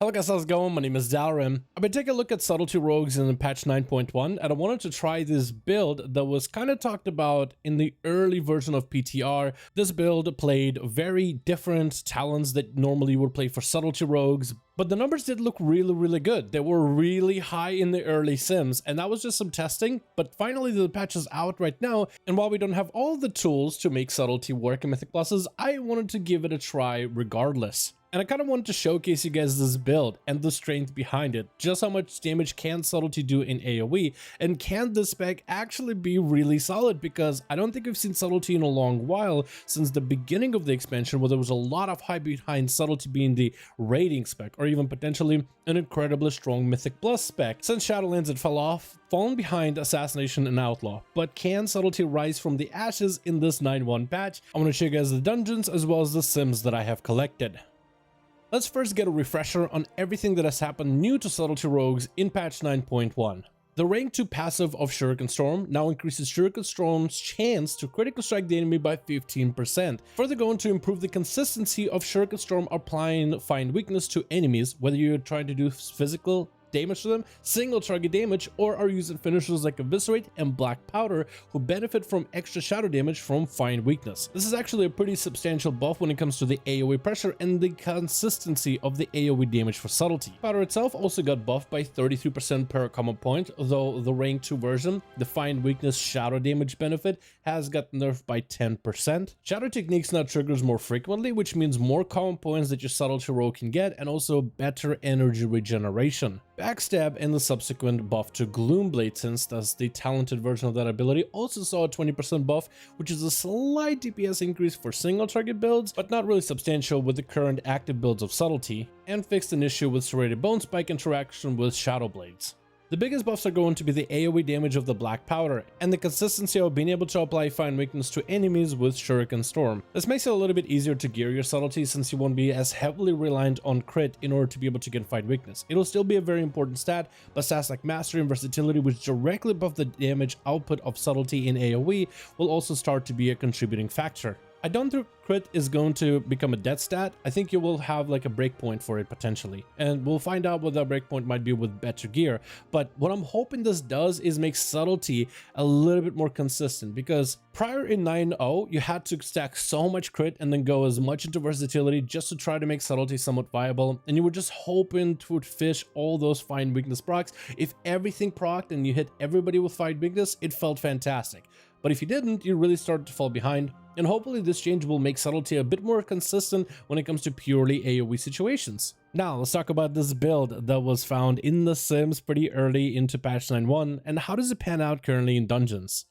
Hello guys, how's it going? My name is Dalaran. I've been taking a look at Subtlety Rogues in patch 9.1 and I wanted to try this build that was kind of talked about in the early version of PTR. This build played very different talents that normally you would play for Subtlety Rogues, but the numbers did look really good. They were really high in the early sims, and that was just some testing, but finally the patch is out right now, and while we don't have all the tools to make Subtlety work in Mythic Pluses, I wanted to give it a try regardless. And I kind of wanted to showcase you guys this build and the strength behind it. Just how much damage can Subtlety do in AoE, and can this spec actually be really solid, because I don't think we've seen Subtlety in a long while, since the beginning of the expansion where there was a lot of hype behind Subtlety being the raiding spec, or even potentially an incredibly strong Mythic Plus spec. Since Shadowlands it fell off, falling behind Assassination and Outlaw. But can Subtlety rise from the ashes in this 9.1 patch? I want to show you guys the dungeons as well as the sims that I have collected. Let's first get a refresher on everything that has happened new to Subtlety Rogues in patch 9.1. The rank 2 passive of Shuriken Storm now increases Shuriken Storm's chance to critically strike the enemy by 15%. Further going to improve the consistency of Shuriken Storm applying Find Weakness to enemies, whether you're trying to do physical damage to them, single target damage, or are using finishers like Eviscerate and Black Powder, who benefit from extra shadow damage from Find Weakness. This is actually a pretty substantial buff when it comes to the AoE pressure and the consistency of the AoE damage for Subtlety. Powder itself also got buffed by 33% per common point, though the rank 2 version, the Find Weakness shadow damage benefit, has got nerfed by 10%. Shadow techniques now triggers more frequently, which means more common points that your Subtlety Rogue can get, and also better energy regeneration. Backstab and the subsequent buff to Gloomblade, since that's the talented version of that ability, also saw a 20% buff, which is a slight DPS increase for single target builds, but not really substantial with the current active builds of Subtlety, and fixed an issue with Serrated Bone Spike interaction with Shadow Blades. The biggest buffs are going to be the AoE damage of the Black Powder, and the consistency of being able to apply Find Weakness to enemies with Shuriken Storm. This makes it a little bit easier to gear your Subtlety, since you won't be as heavily reliant on crit in order to be able to get Find Weakness. It'll still be a very important stat, but stats like Mastery and Versatility, which directly buff the damage output of Subtlety in AoE, will also start to be a contributing factor. I don't think crit is going to become a death stat. I think you will have like a breakpoint for it potentially, and we'll find out what that breakpoint might be with better gear. But what I'm hoping this does is make Subtlety a little bit more consistent, because prior in 9.0 you had to stack so much crit and then go as much into versatility just to try to make Subtlety somewhat viable, and you were just hoping to fish all those Find Weakness procs. If everything procced and you hit everybody with Find Weakness, it felt fantastic. But if you didn't, you really started to fall behind, and hopefully this change will make Subtlety a bit more consistent when it comes to purely AoE situations. Now let's talk about this build that was found in the Sims pretty early into patch 9.1, and how does it pan out currently in dungeons.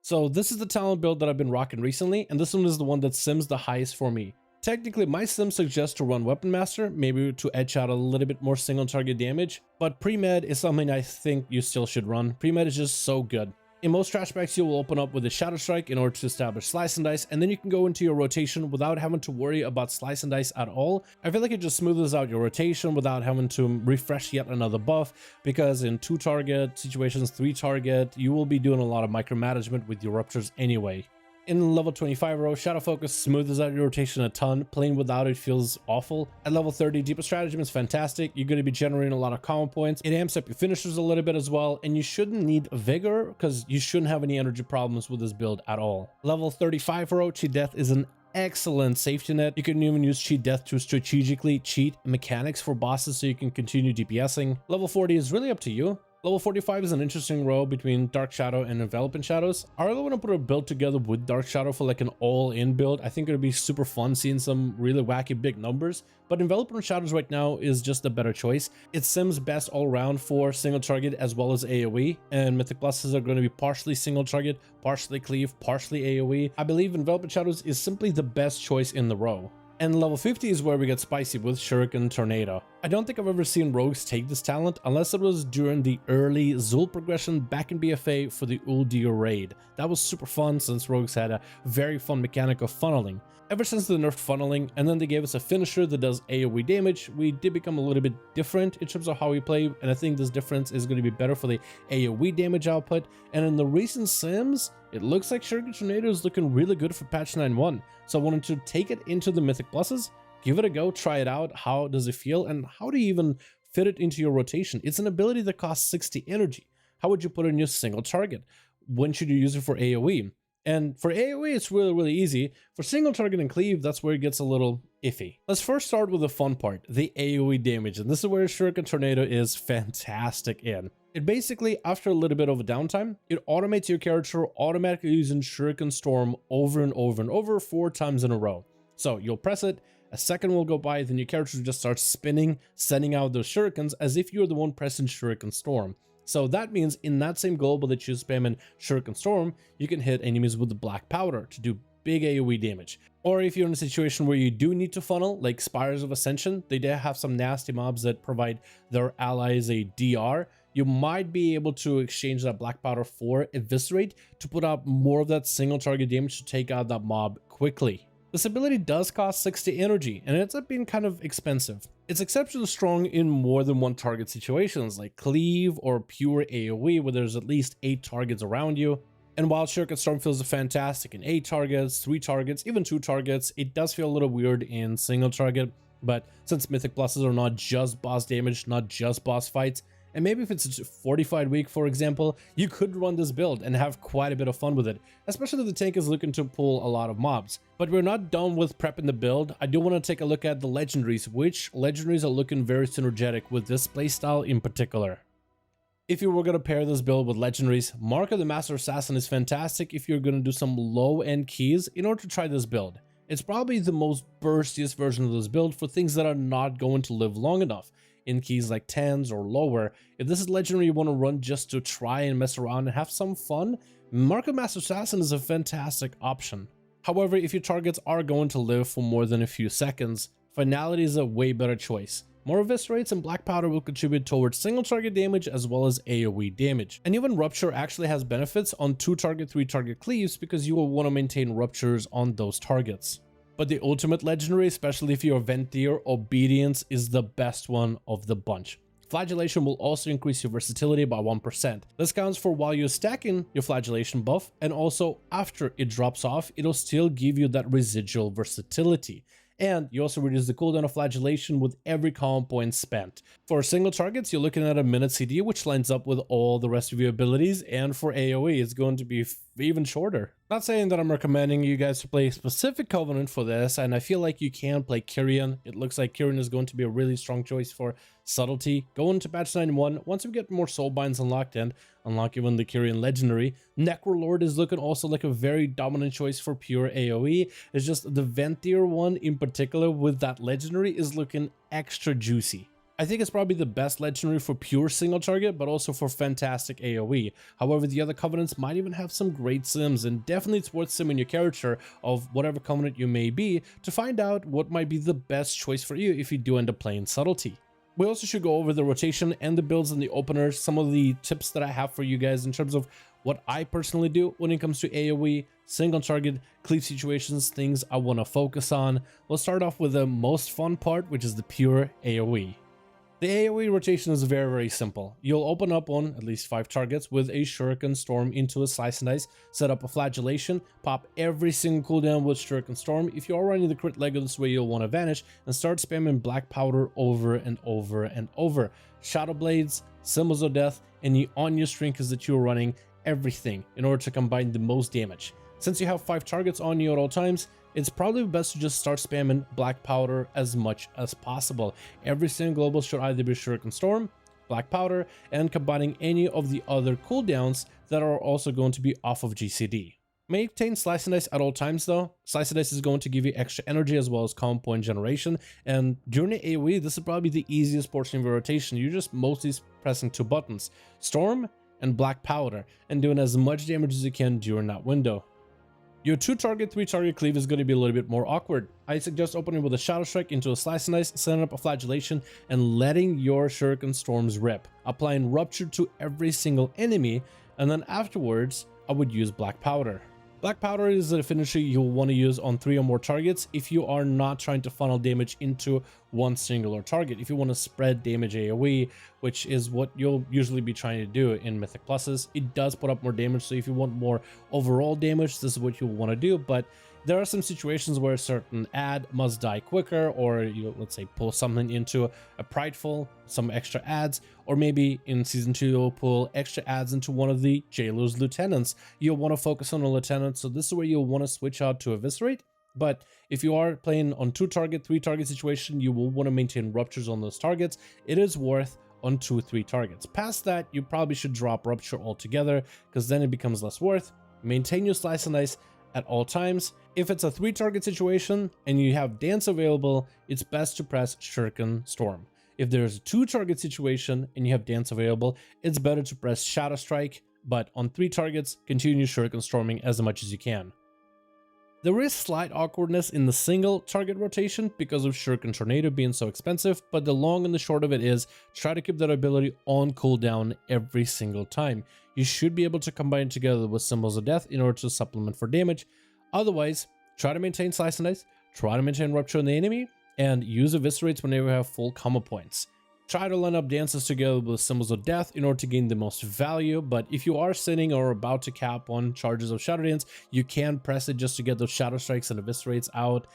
So this is the talent build that I've been rocking recently, and this one is the one that sims the highest for me. Technically, my sim suggests to run Weapon Master, maybe to edge out a little bit more single target damage, but pre-med is something I think you still should run. Pre-med is just so good. In most trash packs, you will open up with a Shadow Strike in order to establish Slice and Dice, and then you can go into your rotation without having to worry about Slice and Dice at all. I feel like it just smooths out your rotation without having to refresh yet another buff, because in 2 target situations, 3 target, you will be doing a lot of micromanagement with your Ruptures anyway. In level 25 row, Shadow Focus smooths out your rotation a ton. Playing without it feels awful. At level 30, Deeper Stratagem is fantastic. You're going to be generating a lot of common points. It amps up your finishers a little bit as well, and you shouldn't need Vigor, because you shouldn't have any energy problems with this build at all. Level 35 row, Cheat Death is an excellent safety net. You can even use Cheat Death to strategically cheat mechanics for bosses so you can continue DPSing. Level 40 is really up to you. Level 45 is an interesting row between Dark Shadow and Enveloping Shadows. I really want to put a build together with Dark Shadow for like an all-in build. I think it would be super fun seeing some really wacky big numbers, but Enveloping Shadows right now is just a better choice. It sims best all around for single target as well as AoE, and Mythic Pluses are going to be partially single target, partially cleave, partially AoE. I believe Enveloping Shadows is simply the best choice in the row. And level 50 is where we get spicy with Shuriken Tornado. I don't think I've ever seen rogues take this talent unless it was during the early Zul progression back in BFA for the Uldir raid. That was super fun, since rogues had a very fun mechanic of funneling. Ever since they nerfed funneling, and then they gave us a finisher that does AoE damage, we did become a little bit different in terms of how we play, and I think this difference is going to be better for the AoE damage output. And in the recent sims, it looks like Shuriken Tornado is looking really good for patch 9.1, so I wanted to take it into the Mythic Pluses, Give it a go, try it out. How does it feel, and how do you even fit it into your rotation? It's an ability that costs 60 energy. How would you put it in your single target? When should you use it for AoE? And for AoE, it's really easy. For single target and cleave, that's where it gets a little iffy. Let's first start with the fun part, the AoE damage, and this is where Shuriken Tornado is fantastic in. It basically, after a little bit of a downtime, it automates your character automatically using Shuriken Storm over and over and over 4 times in a row. So you'll press it, a second will go by, then your character just starts spinning, sending out those shurikens as if you're the one pressing Shuriken Storm. So that means in that same global that you spam in Shuriken Storm, you can hit enemies with the black powder to do big AoE damage. Or if you're in a situation where you do need to funnel, like Spires of Ascension, they do have some nasty mobs that provide their allies a DR, you might be able to exchange that black powder for Eviscerate to put out more of that single target damage to take out that mob quickly. This ability does cost 60 energy, and it ends up being kind of expensive. It's exceptionally strong in more than one target situations, like Cleave or pure AoE, where there's at least 8 targets around you. And while Shuriken Storm feels fantastic in 8 targets, 3 targets, even 2 targets, it does feel a little weird in single target. But since Mythic pluses are not just boss damage, not just boss fights, and maybe if it's a fortified week, for example, you could run this build and have quite a bit of fun with it, especially if the tank is looking to pull a lot of mobs. But we're not done with prepping the build. I do want to take a look at the Legendaries, which Legendaries are looking very synergetic with this playstyle in particular. If you were going to pair this build with Legendaries, Mark of the Master Assassin is fantastic if you're going to do some low-end keys in order to try this build. It's probably the most burstiest version of this build for things that are not going to live long enough. In keys like 10s or lower, if this is Legendary you want to run just to try and mess around and have some fun, Mark of Master Assassin is a fantastic option. However, if your targets are going to live for more than a few seconds, Finality is a way better choice. More Eviscerates and Black Powder will contribute towards single target damage as well as AoE damage. And even Rupture actually has benefits on 2 target, 3 target cleaves because you will want to maintain Ruptures on those targets. But the ultimate Legendary, especially if you're Venthyr, Obedience is the best one of the bunch. Flagellation will also increase your versatility by 1%. This counts for while you're stacking your Flagellation buff, and also after it drops off, it'll still give you that residual versatility. And you also reduce the cooldown of Flagellation with every common point spent. For single targets, you're looking at a minute CD, which lines up with all the rest of your abilities, and for AoE, it's going to be even shorter. Not saying that I'm recommending you guys to play a specific Covenant for this, and I feel like you can play Kyrian. It looks like Kyrian is going to be a really strong choice for Subtlety. Go into patch 9.1, once we get more Soulbinds unlocked and unlock even the Kyrian Legendary, Necrolord is looking also like a very dominant choice for pure AoE. It's just the Venthyr one in particular with that Legendary is looking extra juicy. I think it's probably the best Legendary for pure single target, but also for fantastic AoE. However, the other Covenants might even have some great sims, and definitely it's worth simming your character of whatever Covenant you may be to find out what might be the best choice for you if you do end up playing Subtlety. We also should go over the rotation and the builds and the openers, some of the tips that I have for you guys in terms of what I personally do when it comes to AoE, single target, cleave situations, things I want to focus on. We'll start off with the most fun part, which is the pure AoE. The AoE rotation is very simple. You'll open up on at least 5 targets with a Shuriken Storm into a Slice and Dice, set up a Flagellation, pop every single cooldown with Shuriken Storm. If you are running the crit Lego this way, you'll want to vanish and start spamming Black Powder over and over and over. Shadow Blades, Symbols of Death, any on your Strinkers that you're running, everything in order to combine the most damage. Since you have 5 targets on you at all times, it's probably best to just start spamming Black Powder as much as possible. Every single global should either be Shuriken Storm, Black Powder, and combining any of the other cooldowns that are also going to be off of GCD. Maintain Slice and Dice at all times though. Slice and Dice is going to give you extra energy as well as common point generation, and during the AoE, this is probably the easiest portion of your rotation. You're just mostly pressing 2 buttons, Storm and Black Powder, and doing as much damage as you can during that window. Your 2 target, 3 target cleave is going to be a little bit more awkward. I suggest opening with a Shadow Strike into a Slice and Dice, setting up a Flagellation, and letting your Shuriken Storms rip. Applying Rupture to every single enemy, and then afterwards, I would use Black Powder. Black Powder is a finisher you'll want to use on 3 or more targets if you are not trying to funnel damage into one singular target. If you want to spread damage AoE, which is what you'll usually be trying to do in Mythic Pluses, it does put up more damage, so if you want more overall damage, this is what you'll want to do. But There are some situations where a certain ad must die quicker, or you, let's say, pull something into a prideful, some extra ads, or maybe in season 2 you'll pull extra ads into one of the jailer's lieutenants. You'll want to focus on a lieutenant, so this is where you'll want to switch out to eviscerate. But if you are playing on 2-target, 3-target situation, you will want to maintain ruptures on those targets. It is worth on 2-3 targets. Past that, you probably should drop rupture altogether, because then it becomes less worth. Maintain your slice and dice at all times. If it's a 3-target situation and you have dance available, it's best to press Shuriken Storm. If there's a 2-target situation and you have dance available, it's better to press Shadow Strike, but on 3 targets, continue Shuriken Storming as much as you can. There is slight awkwardness in the single target rotation because of Shuriken Tornado being so expensive, but the long and the short of it is try to keep that ability on cooldown every single time. You should be able to combine it together with Symbols of Death in order to supplement for damage. Otherwise, try to maintain Slice and Dice, try to maintain Rupture on the enemy, and use Eviscerates whenever you have full combo points. Try to line up dances together with Symbols of Death in order to gain the most value, but if you are sitting or about to cap on charges of Shadow Dance, you can press it just to get those Shadow Strikes and Eviscerates out.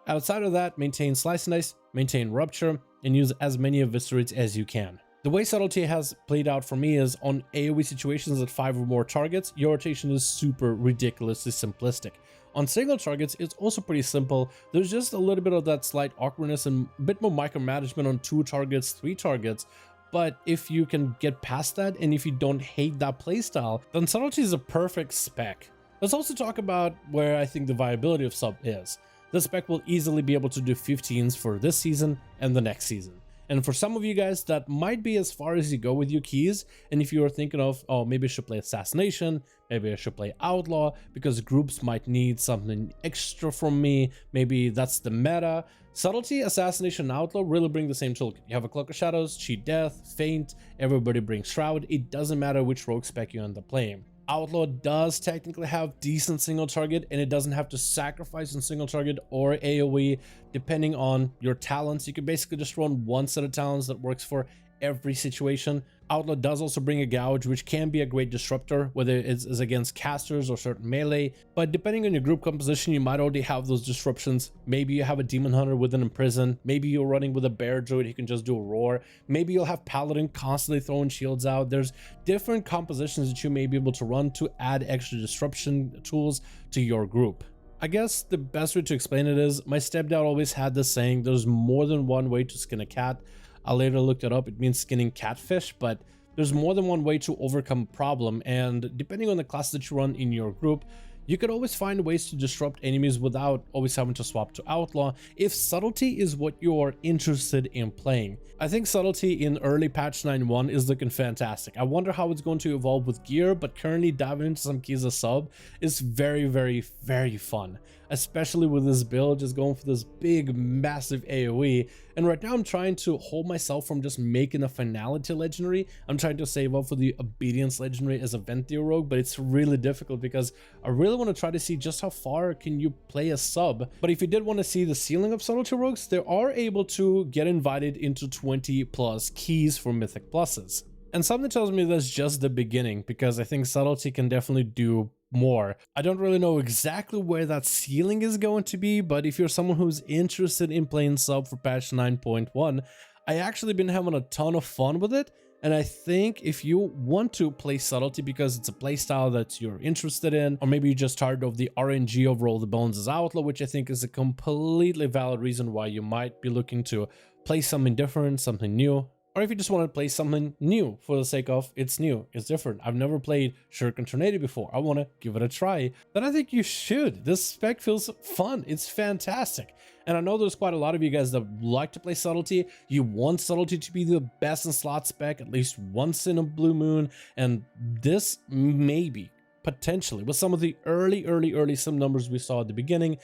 Outside of that, maintain Slice and Dice, maintain Rupture, and use as many Eviscerates as you can. The way Subtlety has played out for me is on AoE situations at 5 or more targets, your rotation is super ridiculously simplistic. On single targets, it's also pretty simple. There's just a little bit of that slight awkwardness and a bit more micromanagement on 2 targets, 3 targets. But if you can get past that, and if you don't hate that playstyle, then Subtlety is a perfect spec. Let's also talk about where I think the viability of Sub is. The spec will easily be able to do 15s for this season and the next season. And for some of you guys, that might be as far as you go with your keys. And if you are thinking of, oh, maybe I should play Assassination, maybe I should play Outlaw, because groups might need something extra from me, maybe that's the meta. Subtlety, Assassination, and Outlaw really bring the same toolkit. You have a Cloak of Shadows, Cheat Death, Feint, everybody brings Shroud. It doesn't matter which rogue spec you end up playing. Outlaw does technically have decent single target, and it doesn't have to sacrifice on single target or AoE depending on your talents. You can basically just run one set of talents that works for every situation. Outlaw does also bring a Gouge, which can be a great disruptor, whether it is against casters or certain melee. But depending on your group composition, you might already have those disruptions. Maybe you have a Demon Hunter with an Imprison. Maybe you're running with a Bear Druid, he can just do a Roar. Maybe you'll have Paladin constantly throwing shields out. There's different compositions that you may be able to run to add extra disruption tools to your group. I guess the best way to explain it is, my stepdad always had this saying, there's more than one way to skin a cat. I later looked it up, it means skinning catfish, but there's more than one way to overcome a problem, and depending on the class that you run in your group, you could always find ways to disrupt enemies without always having to swap to Outlaw if Subtlety is what you're interested in playing. I think Subtlety in early patch 9.1 is looking fantastic. I wonder how it's going to evolve with gear, but currently diving into some keys of sub is very, very, very fun. Especially with this build, just going for this big, massive AoE. And right now I'm trying to hold myself from just making a Finality legendary. I'm trying to save up for the Obedience legendary as a Ventio rogue, but it's really difficult because I really want to try to see just how far can you play a sub. But if you did want to see the ceiling of Subtlety rogues, they are able to get invited into 20+ keys for Mythic pluses. And something tells me that's just the beginning, because I think Subtlety can definitely do more. I don't really know exactly where that ceiling is going to be, but if you're someone who's interested in playing sub for patch 9.1, I actually been having a ton of fun with it. And I think if you want to play Subtlety because it's a playstyle that you're interested in, or maybe you're just tired of the RNG of Roll the Bones as Outlaw, which I think is a completely valid reason why you might be looking to play something different, something new. Or if you just want to play something new for the sake of it's new, it's different. I've never played Shuriken Tornado before. I want to give it a try. Then I think you should. This spec feels fun. It's fantastic. And I know there's quite a lot of you guys that like to play Subtlety. You want Subtlety to be the best in slot spec at least once in a blue moon. And this maybe, potentially, with some of the early sim numbers we saw at the beginning,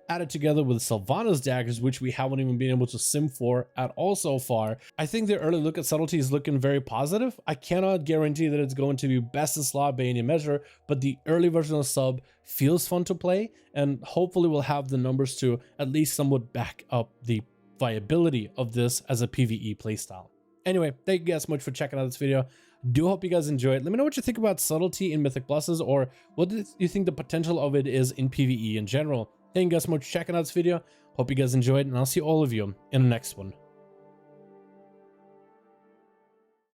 added together with Sylvanas daggers, which we haven't even been able to sim for at all so far. I think the early look at Subtlety is looking very positive. I cannot guarantee that it's going to be best in slot by any measure, but the early version of sub feels fun to play, and hopefully we'll have the numbers to at least somewhat back up the viability of this as a PvE playstyle. Anyway, thank you guys so much for checking out this video. Do hope you guys enjoyed. Let me know what you think about Subtlety in Mythic Pluses, or what do you think the potential of it is in PvE in general. Thank you guys so much for checking out this video. Hope you guys enjoyed, and I'll see all of you in the next one.